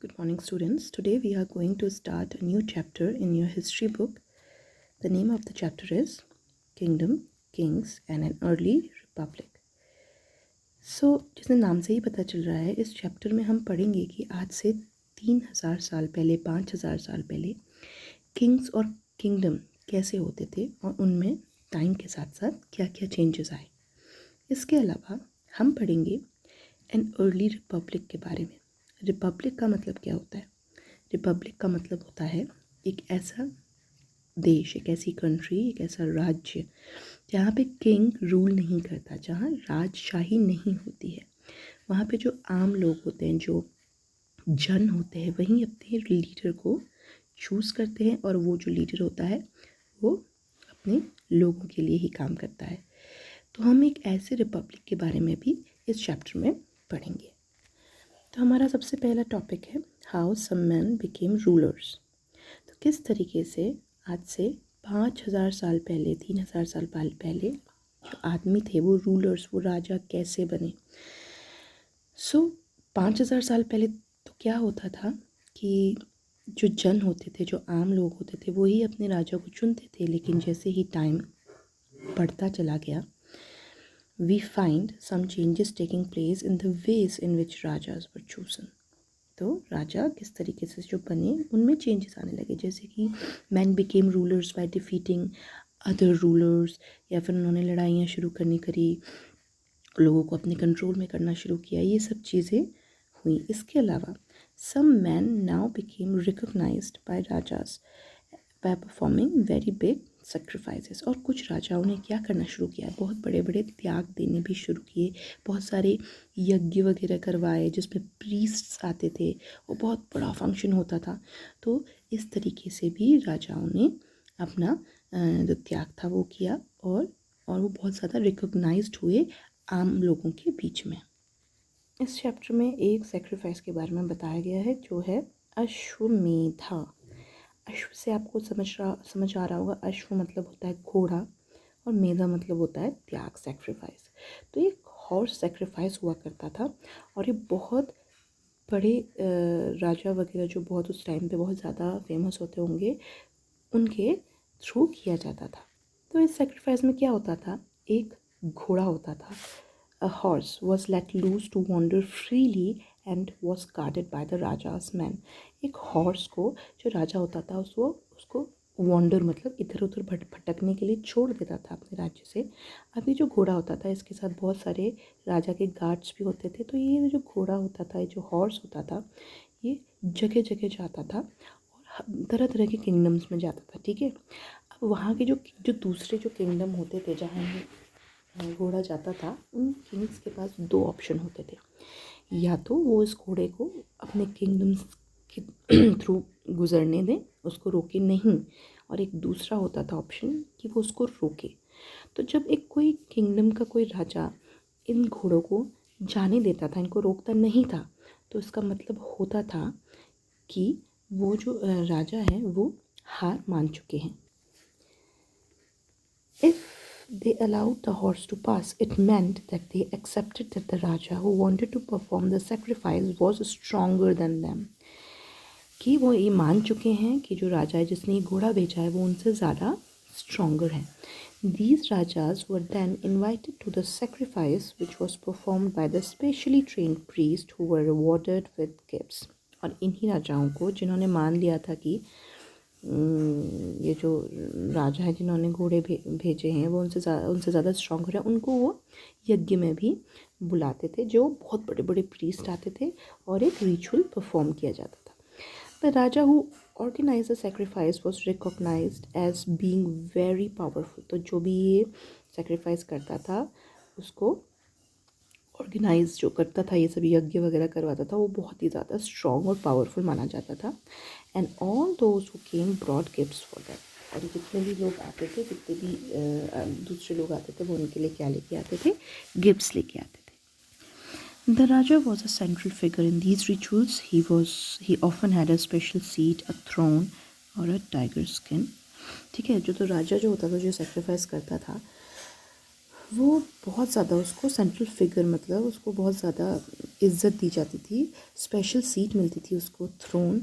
Good morning, students. Today we are going to start a new chapter in your history book. The name of the chapter is Kingdom, Kings and an Early Republic. जैसे नाम से ही पता चल रहा है, इस chapter में हम पढ़ेंगे कि आज से 3000 साल पहले, 5000 साल पहले किंग्स और किंगडम कैसे होते थे और उनमें टाइम के साथ साथ क्या क्या चेंजेस आए। इसके अलावा हम पढ़ेंगे एन अर्ली रिपब्लिक के बारे में। रिपब्लिक का मतलब क्या होता है? रिपब्लिक का मतलब होता है एक ऐसा देश, एक ऐसी कंट्री, एक ऐसा राज्य जहाँ पे किंग रूल नहीं करता, जहाँ राजशाही नहीं होती है। वहाँ पे जो आम लोग होते हैं, जो जन होते हैं, वहीं अपने लीडर को चूज़ करते हैं और वो जो लीडर होता है वो अपने लोगों के लिए ही काम करता है। तो हम एक ऐसे रिपब्लिक के बारे में भी इस चैप्टर में पढ़ेंगे। तो हमारा सबसे पहला टॉपिक है how some man became rulers. तो किस तरीके से आज से 5000 साल पहले, 3000 साल पहले जो आदमी थे वो रूलर्स, वो राजा कैसे बने। 5000 साल पहले तो क्या होता था कि जो जन होते थे, जो आम लोग होते थे, वो ही अपने राजा को चुनते थे। लेकिन जैसे ही टाइम बढ़ता चला गया, we find some changes taking place in the ways in which rajas were chosen. तो राजा किस तरीके से जो बने उनमें चेंजेस आने लगे, जैसे कि man became rulers by defeating other rulers, या फिर उन्होंने लड़ाइयाँ शुरू करनी करी, लोगों को अपने कंट्रोल में करना शुरू किया, ये सब चीज़ें हुई। इसके अलावा some man now became recognized by rajas by performing very big sacrifices. और कुछ राजाओं ने क्या करना शुरू किया, बहुत बड़े बड़े त्याग देने भी शुरू किए, बहुत सारे यज्ञ वगैरह करवाए जिसमें प्रीस्ट्स आते थे, वो बहुत बड़ा फंक्शन होता था। तो इस तरीके से भी राजाओं ने अपना जो त्याग था वो किया और वो बहुत ज़्यादा रिकॉग्नाइज्ड हुए आम लोगों के बीच में। इस चैप्टर में एक सेक्रीफाइस के बारे में बताया गया है जो है अश्वमेधा। अश्व से आपको समझ आ रहा होगा, अश्व मतलब होता है घोड़ा और मेधा मतलब होता है त्याग, सेक्रीफाइस। तो ये हॉर्स सेक्रीफाइस हुआ करता था और ये बहुत बड़े राजा वगैरह जो बहुत उस टाइम पे बहुत ज़्यादा फेमस होते होंगे उनके थ्रू किया जाता था। तो इस सेक्रीफाइस में क्या होता था, एक घोड़ा होता था। A horse was let loose to wander freely and was guarded by the raja's man. एक हॉर्स को जो राजा होता था उसको वॉन्डर मतलब इधर उधर भटकने के लिए छोड़ देता था अपने राज्य से। अभी जो घोड़ा होता था इसके साथ बहुत सारे राजा के गार्ड्स भी होते थे। तो ये जो घोड़ा होता था, ये जो हॉर्स होता था, ये जगह जगह जाता था और तरह तरह के किंगडम्स में जाता था। ठीक है, अब वहाँ के जो दूसरे जो किंगडम होते थे जहाँ ये घोड़ा जाता था, उन किंग्स के पास दो ऑप्शन होते थे। या तो वो इस घोड़े को अपने किंगडम्स के थ्रू गुजरने दें, उसको रोके नहीं, और एक दूसरा होता था ऑप्शन कि वो उसको रोके। तो जब एक कोई किंगडम का कोई राजा इन घोड़ों को जाने देता था, इनको रोकता नहीं था, तो इसका मतलब होता था कि वो जो राजा हैं वो हार मान चुके हैं। If they allowed the horse to pass, it meant that they accepted that the Raja who wanted to perform the sacrifice was stronger than them. कि वो ये मान चुके हैं कि जो राजा है जिसने ये घोड़ा भेजा है वो उनसे ज़्यादा स्ट्रॉन्गर है। These rajas were then invited to the sacrifice which was performed by the specially trained priests who were rewarded with gifts. और इन्हीं राजाओं को जिन्होंने मान लिया था कि ये जो राजा है जिन्होंने घोड़े भेजे हैं वो उनसे ज़्यादा स्ट्रॉन्गर है, उनको वो यज्ञ में भी बुलाते थे, जो बहुत बड़े बड़े प्रीस्ट आते थे और एक रिचुअल परफॉर्म किया जाता था। The raja who organise the sacrifice was recognised as being very powerful. तो जो भी ये सेक्रीफाइस करता था, उसको ऑर्गेनाइज जो करता था, ये सब यज्ञ वगैरह करवाता था, वो बहुत ही ज़्यादा स्ट्रॉन्ग और पावरफुल माना जाता था। And all those who came brought gifts for that. और जितने भी लोग आते थे, जितने भी दूसरे लोग आते थे, वो उनके लिए क्या लेके आते थे, गिफ्ट्स लेके आते थे। The Raja was a central figure in these rituals. He often had a special seat, a throne or a tiger skin. ठीक है, जो राजा जो होता था, जो सेक्रीफाइस करता था, वो बहुत ज़्यादा उसको सेंट्रल फिगर, मतलब उसको बहुत ज़्यादा इज्जत दी जाती थी, स्पेशल सीट मिलती थी उसको, थ्रोन।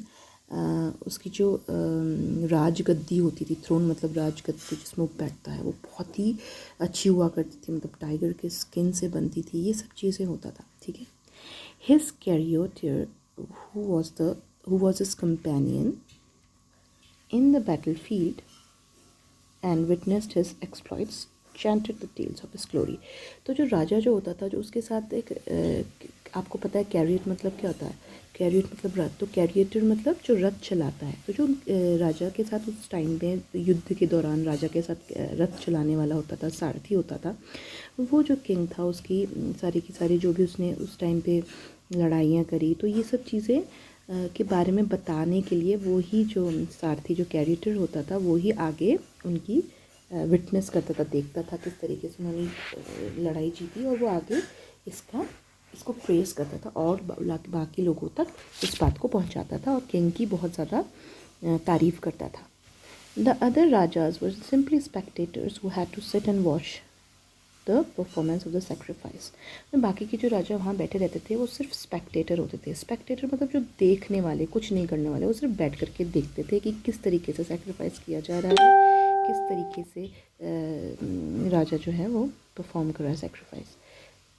उसकी जो राजगद्दी होती थी, थ्रोन मतलब राजगद्दी जिसमें वो बैठता है, वो बहुत ही अच्छी हुआ करती थी, मतलब टाइगर के स्किन से बनती थी, ये सब चीज़ें होता था, ठीक है। His charioteer who was his companion in the battlefield and witnessed his exploits chanted the tales of his glory। तो जो राजा जो होता था, जो उसके साथ एक आपको पता है कैरियट मतलब क्या होता है, कैरियट मतलब रथ, तो कैरिएटर मतलब जो रथ चलाता है। तो जो राजा के साथ उस टाइम पे युद्ध के दौरान राजा के साथ रथ चलाने वाला होता था, सारथी होता था, वो जो किंग था उसकी सारी की सारी जो भी उसने उस टाइम पे लड़ाइयाँ करी, तो ये सब चीज़ें के बारे में बताने के लिए वो ही जो सारथी जो कैरिएटर होता था वो ही आगे उनकी विटनेस करता था, देखता था किस तरीके से उन्होंने लड़ाई जीती, और वो आगे इसको प्रेस करता था और बाकी लोगों तक इस बात को पहुंचाता था, और किंग की बहुत ज़्यादा तारीफ़ करता था। The other rajas were simply spectators who had to sit and watch the performance of the sacrifice. बाकी के जो राजा वहाँ बैठे रहते थे वो सिर्फ स्पेक्टेटर होते थे। स्पेक्टेटर मतलब जो देखने वाले, कुछ नहीं करने वाले, वो सिर्फ बैठ करके देखते थे कि किस तरीके से सेक्रीफाइस किया जा रहा है, किस तरीके से राजा जो है वो परफॉर्म कर रहा है sacrifice.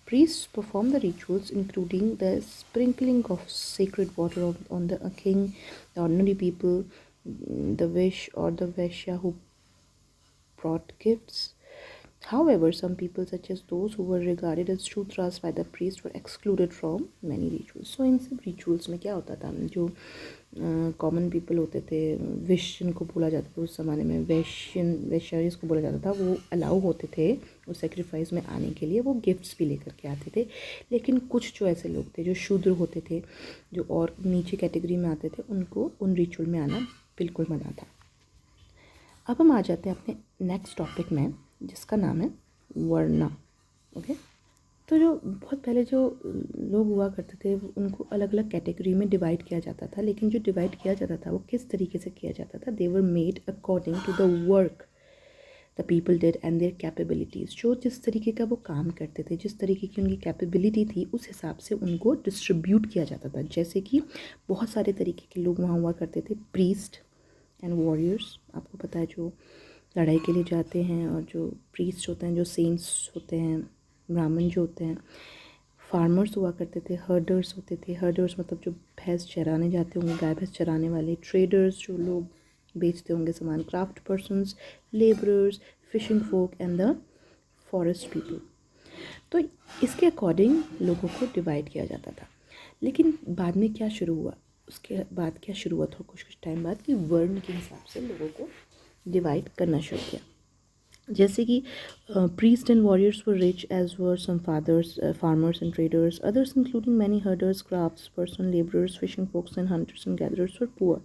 Priests perform the rituals including the sprinkling of sacred water on the king, the ordinary people, the wish or the Vaishya who brought gifts. However, some people, such as those who were regarded as Shudras by the priest, were excluded from many rituals. So इन सब rituals में क्या होता था, जो common people होते थे, वैश्य को बोला जाता था उस ज़माने में, वैश्य जिसको बोला जाता था, वो अलाउ होते थे उस सेक्रीफाइस में आने के लिए, वो गिफ्ट्स भी लेकर के आते थे। लेकिन कुछ जो ऐसे लोग थे जो शूद्र होते थे, जो और नीचे कैटेगरी में आते थे, उनको उन रिचुअल में आना बिल्कुल मना था। अब हम आ जाते हैं अपने नेक्स्ट टॉपिक में, जिसका नाम है वर्ण। ओके, तो जो बहुत पहले जो लोग हुआ करते थे उनको अलग अलग कैटेगरी में डिवाइड किया जाता था, लेकिन जो डिवाइड किया जाता था वो किस तरीके से किया जाता था, they were made according to the work the people did and their capabilities. जो जिस तरीके का वो काम करते थे, जिस तरीके की उनकी कैपेबिलिटी थी, उस हिसाब से उनको डिस्ट्रीब्यूट किया जाता था। जैसे कि बहुत सारे तरीके के लोग वहाँ हुआ करते थे, प्रीस्ट एंड वॉरियर्स, आपको पता है जो लड़ाई के लिए जाते हैं, और जो प्रीस्ट होते हैं, जो सेंट्स होते हैं, ब्राह्मण जो होते हैं। फार्मर्स हुआ करते थे, हर्डर्स होते थे, हर्डर्स मतलब जो भैंस चराने जाते होंगे, गाय भैंस चराने वाले। ट्रेडर्स जो लोग बेचते होंगे सामान। Craft persons, labourers, fishing folk and the forest people. तो इसके अकॉर्डिंग लोगों को डिवाइड किया जाता था। लेकिन बाद में क्या शुरू हुआ, उसके बाद क्या शुरू हुआ था कुछ टाइम बाद, कि वर्ण के हिसाब से लोगों को डिवाइड करना शुरू किया। जैसे कि priest and warriors were rich as were some farmers and traders, others including many herders, crafts person, labourers, fishing folks and hunters and gatherers were poor.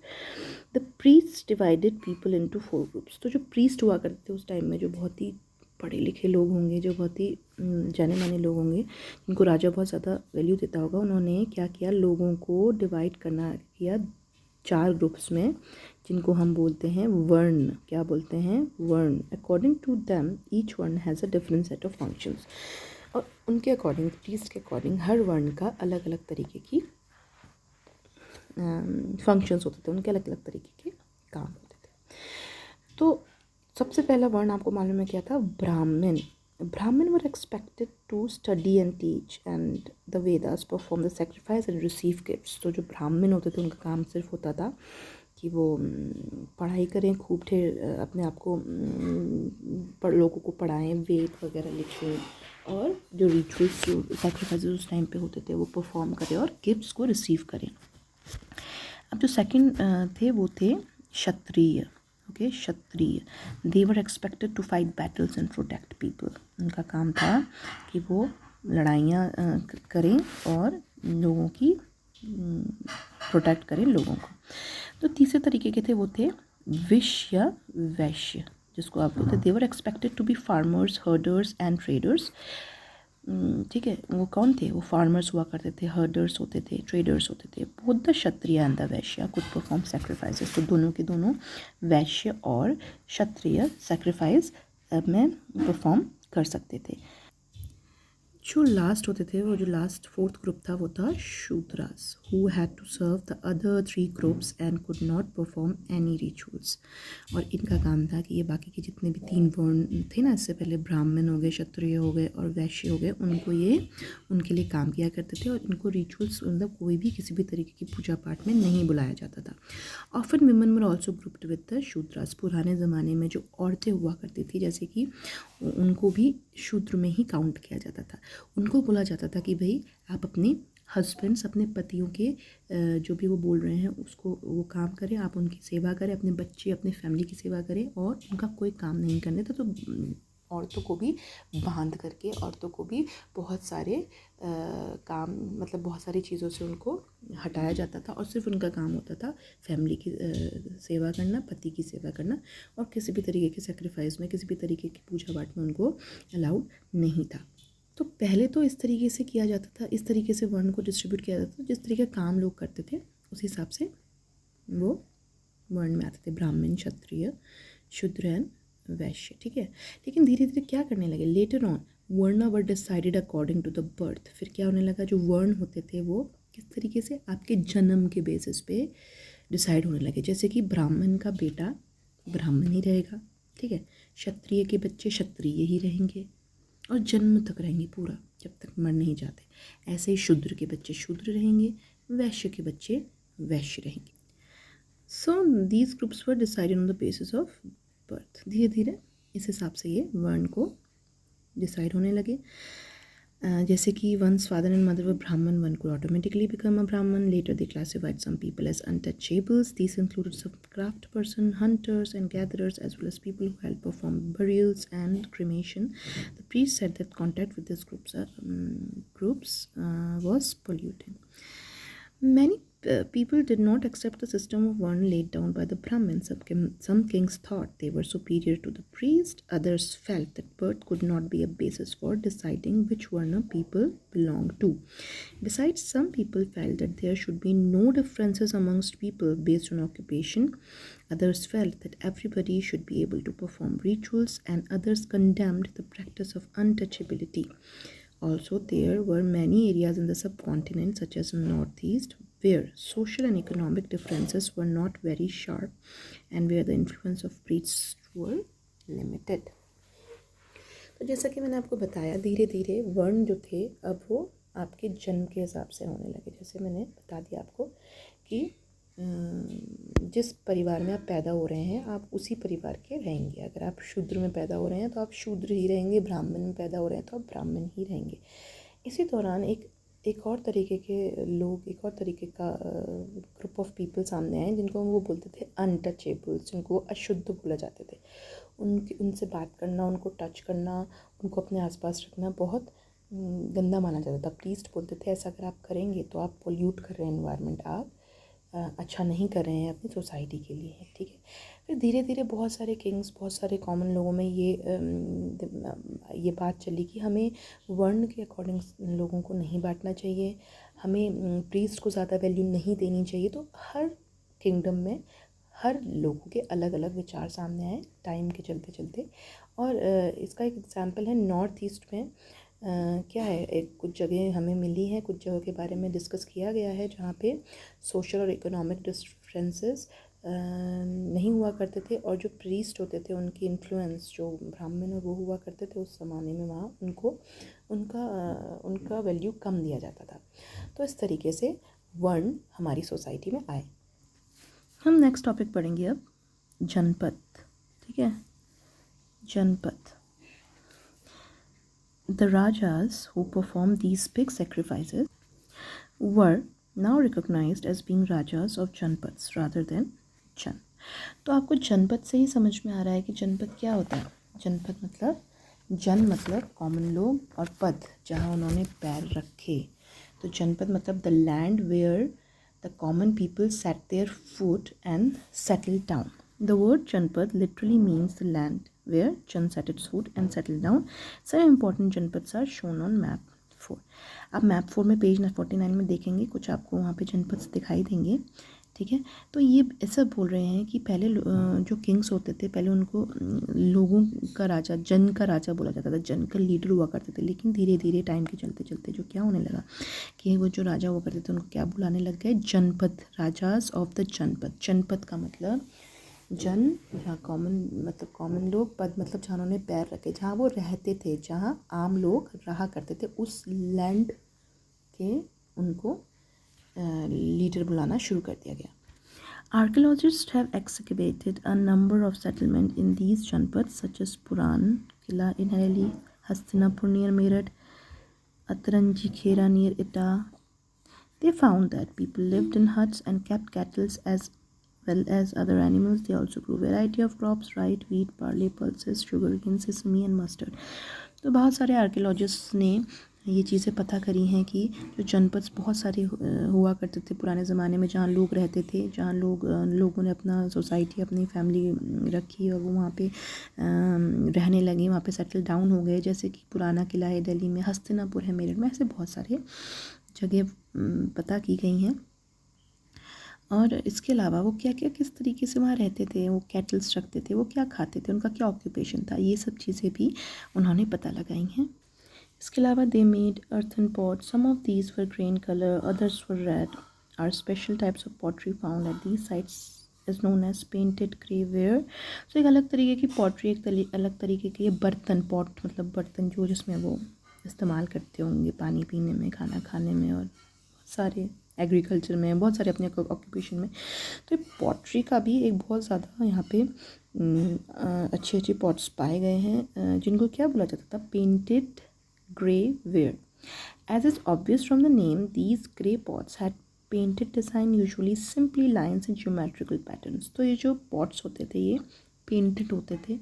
The priest divided people into 4 groups. तो जो priest हुआ करते थे उस time में, जो बहुत ही पढ़े लिखे लोग होंगे, जो बहुत ही जाने माने लोग होंगे, जिनको राजा बहुत ज़्यादा वैल्यू देता होगा, उन्होंने क्या किया, लोगों को डिवाइड करना किया 4 ग्रुप्स में, जिनको हम बोलते हैं वर्ण। क्या बोलते हैं? वर्ण। अकॉर्डिंग टू देम ईच वर्ण has a different set of functions. और उनके अकॉर्डिंग, प्रीस्ट के अकॉर्डिंग, हर वर्ण का अलग अलग तरीके की फंक्शंस होते थे, उनके अलग अलग तरीके के काम होते थे। तो सबसे पहला वर्ण आपको मालूम है क्या था? ब्राह्मण। Brahmin were expected to study and teach and the Vedas, perform the sacrifice and receive gifts। तो जो ब्राह्मण होते थे उनका काम सिर्फ होता था कि वो पढ़ाई करें, खूब ढेर अपने आप को लोगों को पढ़ाएं, वेद वगैरह लिखें, और जो रिचुअल्स जो सेक्रीफाइस उस टाइम पे होते थे वो परफॉर्म करें और गिफ्ट्स को रिसीव करें। अब जो सेकंड थे वो थे Kshatriya. Okay, Kshatriya. They were expected to fight battles and protect people. उनका काम था कि वो लड़ाइयाँ करें और लोगों की प्रोटेक्ट करें लोगों को। तो तीसरे तरीके के थे वो थे विश्य वैश्य, जिसको आप बोलते। They were expected to be farmers, herders and traders. ठीक है, वो कौन थे? वो फार्मर्स हुआ करते थे, हर्डर्स होते थे, ट्रेडर्स होते थे। Both the Kshatriya and the Vysya could perform sacrifices. तो दोनों के दोनों, वैश्य और क्षत्रिय, सेक्रीफाइस में परफॉर्म कर सकते थे। जो लास्ट होते थे, वो जो लास्ट फोर्थ ग्रुप था वो था Shudras, who had to serve the other 3 groups and could not perform any rituals. और इनका काम था कि ये बाकी के जितने भी 3 वर्ण थे ना, इससे पहले ब्राह्मण हो गए, क्षत्रिय हो गए और वैश्य हो गए, उनको ये उनके लिए काम किया करते थे और इनको रिचुअल्स मतलब कोई भी किसी भी तरीके की पूजा पाठ में नहीं बुलाया जाता था। Often women were also grouped with the Shudras. पुराने ज़माने में जो औरतें हुआ करती थी, जैसे कि उनको भी शूद्र में ही काउंट किया जाता था। उनको बोला जाता था कि भाई आप अपने हस्बैंड्स, अपने पतियों के जो भी वो बोल रहे हैं उसको वो काम करें, आप उनकी सेवा करें, अपने बच्चे अपने फैमिली की सेवा करें और उनका कोई काम नहीं करने था। तो औरतों को भी बांध करके, औरतों को भी बहुत सारे काम मतलब बहुत सारी चीज़ों से उनको हटाया जाता था और सिर्फ उनका काम होता था फैमिली की सेवा करना, पति की सेवा करना, और किसी भी तरीके के सेक्रीफाइस में, किसी भी तरीके की पूजा पाठ में उनको अलाउड नहीं था। तो पहले तो इस तरीके से किया जाता था, इस तरीके से वर्ण को डिस्ट्रीब्यूट किया जाता था, जिस तरीके का काम लोग करते थे उस हिसाब से वो वर्ण में आते थे, ब्राह्मण, क्षत्रिय, शूद्र एंड वैश्य, ठीक है। लेकिन धीरे धीरे क्या करने लगे, later on varna were decided according to the birth. फिर क्या होने लगा, जो वर्ण होते थे वो किस तरीके से आपके जन्म के बेसिस पे डिसाइड होने लगे। जैसे कि ब्राह्मण का बेटा ब्राह्मण ही रहेगा, ठीक है, क्षत्रिय के बच्चे क्षत्रिय ही रहेंगे और जन्म तक रहेंगे पूरा, जब तक मर नहीं जाते। ऐसे ही शूद्र के बच्चे शूद्र रहेंगे, वैश्य के बच्चे वैश्य रहेंगे। So these groups were decided on the basis of birth. धीरे धीरे इस हिसाब से ये वर्ण को डिसाइड होने लगे। जैसे कि वंस फादर एंड मदर वर ब्राह्मण, one could automatically become a Brahman. Later they classified some people as untouchables. These included some craft person, hunters and gatherers, as well as people who helped perform burials and cremation. The priest said that contact with these groups was polluting. Many people did not accept the system of Varna laid down by the Brahmins. Some kings thought they were superior to the priest. Others felt that birth could not be a basis for deciding which Varna people belonged to. Besides, some people felt that there should be no differences amongst people based on occupation. Others felt that everybody should be able to perform rituals, and others condemned the practice of untouchability. Also, there were many areas in the subcontinent, such as the northeast, where social and economic differences were not very sharp and where the influence of priests were limited. तो जैसा कि मैंने आपको बताया, धीरे धीरे वर्ण जो थे अब वो आपके जन्म के हिसाब से होने लगे। जैसे मैंने बता दिया आपको कि जिस परिवार में आप पैदा हो रहे हैं आप उसी परिवार के रहेंगे। अगर आप शूद्र में पैदा हो रहे हैं तो आप शूद्र ही रहेंगे, ब्राह्मण में पैदा हो रहे हैं तो आप ब्राह्मण ही रहेंगे। इसी दौरान एक और तरीके के लोग, एक और तरीके का ग्रुप ऑफ पीपल सामने आए जिनको वो बोलते थे अनटचेबल्स, जिनको वो अशुद्ध बोला जाते थे। उनसे बात करना, उनको टच करना, उनको अपने आसपास रखना बहुत गंदा माना जाता था। प्रीस्ट बोलते थे ऐसा अगर आप करेंगे तो आप पोल्यूट कर रहे हैं एनवायरनमेंट, आप अच्छा नहीं कर रहे हैं अपनी सोसाइटी के लिए, ठीक है। फिर धीरे धीरे बहुत सारे किंग्स, बहुत सारे कॉमन लोगों में ये बात चली कि हमें वर्ण के अकॉर्डिंग लोगों को नहीं बांटना चाहिए, हमें प्रीस्ट को ज़्यादा वैल्यू नहीं देनी चाहिए। तो हर किंगडम में हर लोगों के अलग अलग विचार सामने आए टाइम के चलते चलते। और इसका एक एग्जांपल है नॉर्थ ईस्ट में क्या है, एक कुछ जगह हमें मिली हैं, कुछ जगहों के बारे में डिस्कस किया गया है जहाँ पे सोशल और इकोनॉमिक डिफरेंसेस नहीं हुआ करते थे और जो प्रीस्ट होते थे उनकी इन्फ्लुएंस जो ब्राह्मण और वो हुआ करते थे उस ज़माने में वहाँ उनका वैल्यू कम दिया जाता था। तो इस तरीके से वर्ण हमारी सोसाइटी में आए। हम नेक्स्ट टॉपिक पढ़ेंगे अब जनपद, ठीक है। जनपद, the rajas who performed these big sacrifices were now recognized as being rajas of janapads rather than जन। तो आपको जनपद से ही समझ में आ रहा है कि जनपद क्या होता है। जनपद मतलब, जन मतलब कॉमन लोग और पद जहाँ उन्होंने पैर रखे। तो जनपद मतलब the land where the common people set their foot and settle down. The word Janpad literally means the land where Jan set its foot and settled down. Some important Janpads are shown on map 4. आप map 4 में page 49 में देखेंगे, कुछ आपको वहाँ पे जनपद दिखाई देंगे, ठीक है। तो ये ऐसा बोल रहे हैं कि पहले जो किंग्स होते थे पहले उनको लोगों का राजा, जन का राजा बोला जाता था, जन का लीडर हुआ करते थे। लेकिन धीरे धीरे टाइम के चलते चलते जो क्या होने लगा कि वो जो राजा हुआ करते थे उनको क्या बुलाने लग गए, जनपद, राजाज ऑफ द जनपद। जनपद का मतलब जन या कॉमन, मतलब कॉमन लोग, पद मतलब जहाँ उन्होंने पैर रखे, जहाँ वो रहते थे, जहाँ आम लोग रहा करते थे, उस लैंड के उनको लीडर बुलाना शुरू कर दिया गया। Archaeologists have excavated a number of settlements in these janpads such as Puran Kila in Haili, Hastinapur near Meerut, Atranji Khera near Ita. They found that people lived in huts and kept cattle as well as other animals. They also grew variety of crops, rye, wheat, barley, pulses, sugarcane, sesame and mustard. तो बहुत सारे archaeologists ने ये चीज़ें पता करी हैं कि जो जनपद बहुत सारे हुआ करते थे पुराने ज़माने में, जहाँ लोग रहते थे, जहाँ लोगों ने अपना सोसाइटी, अपनी फैमिली रखी और वो वहाँ पे रहने लगे, वहाँ पे सेटल डाउन हो गए। जैसे कि पुराना किला है दिल्ली में, हस्तिनापुर है मेरठ में, ऐसे बहुत सारे जगह पता की गई हैं। और इसके अलावा वो क्या क्या किस तरीके से वहाँ रहते थे, वो कैटल्स रखते थे, वो क्या खाते थे, उनका क्या ऑक्यूपेशन था, ये सब चीज़ें भी उन्होंने पता लगाई हैं। इसके अलावा they made earthen pots. Some of these were green color, others were red. Are special types of pottery found at these sites is known as painted clay ware. So एक अलग तरीके की पॉटरी, अलग तरीके के बर्तन, पॉट मतलब बर्तन जो जिसमें वो इस्तेमाल करते होंगे पानी पीने में, खाना खाने में और सारे एग्रीकल्चर में, बहुत सारे अपने ऑक्यूपेशन में। तो पॉटरी का भी एक बहुत ज़्यादा यहाँ पे अच्छे अच्छे पॉट्स पाए गए हैं, जिनको क्या बोला जाता था, painted grey ware. As is obvious from the name, these grey pots had painted design, usually simply lines and geometrical patterns. तो ये जो pots होते थे ये painted होते थे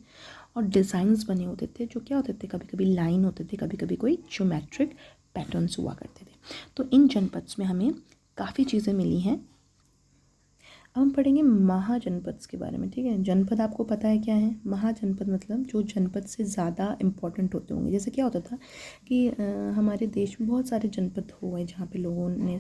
और डिज़ाइंस बने होते थे, जो क्या होते थे, कभी कभी लाइन होते थे, कभी कभी कोई ज्योमेट्रिक पैटर्न्स हुआ करते थे। तो इन जनपद्स में हमें काफ़ी चीज़ें मिली हैं। अब हम पढ़ेंगे महाजनपद के बारे में, ठीक है। जनपद आपको पता है क्या है, महाजनपद मतलब जो जनपद से ज़्यादा इम्पोर्टेंट होते होंगे। जैसे क्या होता था कि हमारे देश में बहुत सारे जनपद हो गए जहाँ पे लोगों ने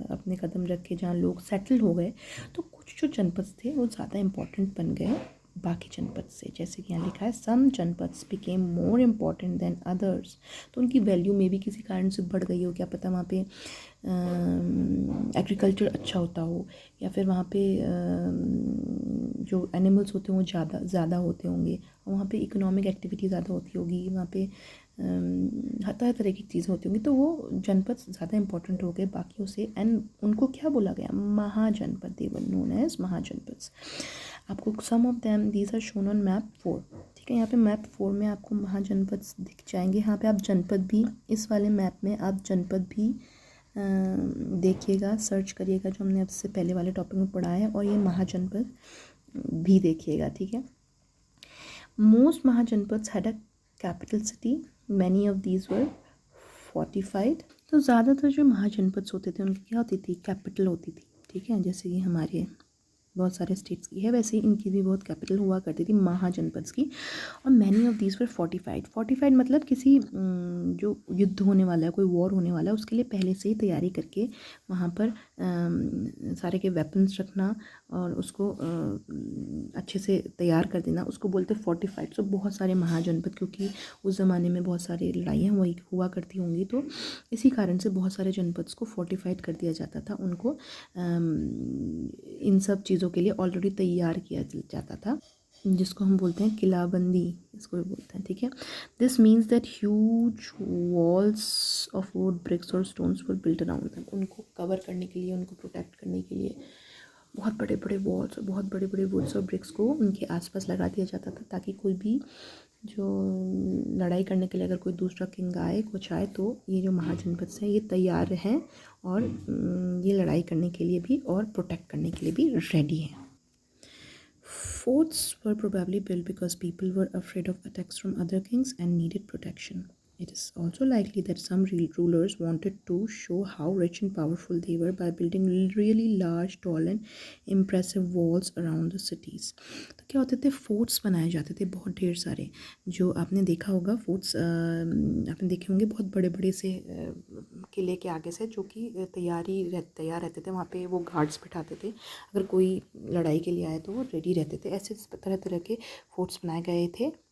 अपने कदम रखे, जहाँ लोग सेटल हो गए, तो कुछ जो जनपद थे वो ज़्यादा इम्पोर्टेंट बन गए बाकी जनपद से। जैसे कि यहाँ लिखा है some janapadas became more important than others. तो उनकी वैल्यू में भी किसी कारण से बढ़ गई हो, क्या पता वहाँ पे एग्रीकल्चर अच्छा होता हो, या फिर वहाँ पे जो एनिमल्स होते हैं वो ज़्यादा होते होंगे, और वहाँ पे इकोनॉमिक एक्टिविटी ज़्यादा होती होगी, वहाँ पे हर तरह तरह की चीज़ें होती होंगी। तो वो जनपद ज़्यादा इंपॉर्टेंट हो गए बाकियों से, एंड उनको क्या बोला गया, महाजनपद, दे वर नोन एज महाजनपद्स। आपको some of them these are shown on map 4, ठीक है। यहाँ पे मैप 4 में आपको महाजनपद दिख जाएंगे। यहाँ पे आप जनपद भी, इस वाले मैप में आप जनपद भी देखिएगा, सर्च करिएगा, जो हमने आपसे पहले वाले टॉपिक में पढ़ा है, और ये महाजनपद भी देखिएगा, ठीक है। Most mahajanapadas had a capital city, many of these were fortified. तो ज़्यादातर जो महाजनपद्स होते थे उनकी क्या होती थी, कैपिटल होती थी, ठीक है। जैसे कि हमारे बहुत सारे स्टेट्स की है, वैसे ही इनकी भी बहुत कैपिटल हुआ करती थी महाजनपद्स की। और many of these were fortified मतलब किसी जो युद्ध होने वाला है, कोई वॉर होने वाला है, उसके लिए पहले से ही तैयारी करके वहाँ पर सारे के वेपन्स रखना और उसको अच्छे से तैयार कर देना, उसको बोलते फोर्टिफाइड। सो बहुत सारे महाजनपद, क्योंकि उस ज़माने में बहुत सारी लड़ाइयाँ हुआ करती होंगी, तो इसी कारण से बहुत सारे जनपद्स को फोर्टिफाइड कर दिया जाता था, उनको इन सब चीज़ों के लिए ऑलरेडी तैयार किया जाता था, जिसको हम बोलते हैं किलाबंदी, इसको भी बोलते हैं, ठीक है। This means that huge walls of wood, bricks और stones were built around them. उनको कवर करने के लिए, उनको प्रोटेक्ट करने के लिए बहुत बड़े बड़े वॉल्स और बहुत बड़े बड़े वुड्स और ब्रिक्स को उनके आसपास लगा दिया जाता था, ताकि कोई भी जो लड़ाई करने के लिए अगर कोई दूसरा किंग आए, कुछ आए, तो ये जो महाजनपद हैं ये तैयार रहें और ये लड़ाई करने के लिए भी और प्रोटेक्ट करने के लिए भी रेडी हैं। Forts were probably built because people were afraid of attacks from other kings and needed protection. It is also likely that some rulers wanted to show how rich and powerful they were by building really large, tall and impressive walls around the cities. तो क्या होते थे, forts बनाए जाते थे बहुत ढेर सारे। जो आपने देखा होगा फोर्ट्स, आपने देखे होंगे बहुत बड़े बड़े से किले के आगे से, जो कि तैयार रहते थे। वहाँ पे वो गार्ड्स बिठाते थे, अगर कोई लड़ाई के लिए आए तो वो रेडी रहते थे। ऐसे तरह तरह के फोर्ट्स बनाए गए थे